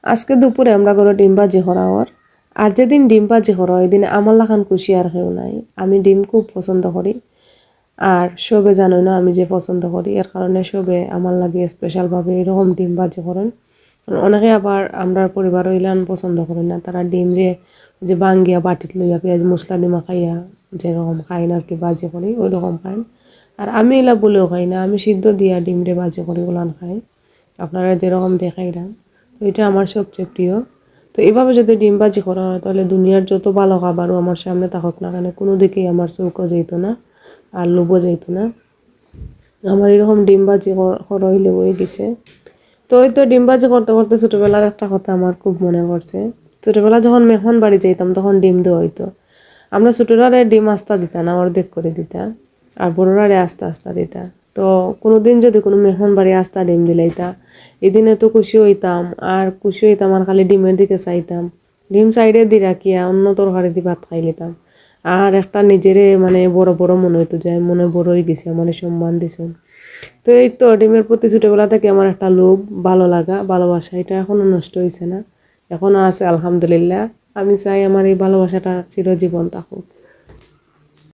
আজকে দুপুরে আমরা ঘরে ডিম ভাজি করা হওয়ার। আর যেদিন ডিম ভাজি করা ওই দিন আমার লাখান খুশি আর কেউ নাই। আমি ডিম খুব পছন্দ করি, আর সবে জানো না আমি যে পছন্দ করি, এর কারণে সবে আমার লাগে স্পেশালভাবে এরকম ডিম ভাজি করেন। অনেকে আবার আমরা পরিবার হইলাম পছন্দ করেন না, তারা ডিম রে যে বাঙ্গিয়া বাটিত লইয়া পেঁয়াজ মশলা দিমা খাইয়া যেরকম খাই না আর কি ভাজি করি ওই রকম খাই। আর আমি এলা বলেও খাই না, আমি সিদ্ধ দিয়া ডিম রে ভাজি করি ওলান খাই। আপনারা যেরকম দেখাইলাম, তো এটা আমার সবচেয়ে প্রিয়। তো এইভাবে যদি ডিম ভাজি করা হয় তাহলে দুনিয়ার যত ভালো খাবারও আমার সামনে থাকুক না কেন কোনো দিকেই আমার চৌকো যেত না আর লোভও যেত না। আমার এরকম ডিম ভাজি করা হইলে বই গেছে। তো ওই তো ডিম ভাজি করতে করতে ছোটবেলার একটা কথা আমার খুব মনে পড়ছে। ছোটবেলা যখন মেহমান বাড়ি যাইতাম তখন ডিম দেওয়া হইতো। আমরা ছোটরারে ডিম আস্তা দিতা না, অর্ধেক করে দিতা, আর বড়রারে আস্তা আস্তা দিতা। তো কোনোদিন যদি কোনো মেহমান বাড়ি আস্তা ডিম দিলাইতা, এদিনে তো খুশি হইতাম, আর খুশি হইতাম আর খালি ডিমের দিকে চাইতাম। ডিম সাইডে দি রাখিয়া অন্য তরকারি দি ভাত খাই লিতাম। আর একটা নিজেরে মানে বড় বড় মনে হইতো যে আমি মনে বড় হয়ে গেছি, মানে সম্মান দিছেন। তো এই তো ডিমের প্রতি ছোটবেলা থেকে আমার একটা লোভ, ভালো লাগা, ভালোবাসা, এটা এখনো নষ্ট হয়েছে না, এখনো আছে আলহামদুলিল্লাহ। আমি চাই আমার এই ভালোবাসাটা চিরজীবন থাকুক।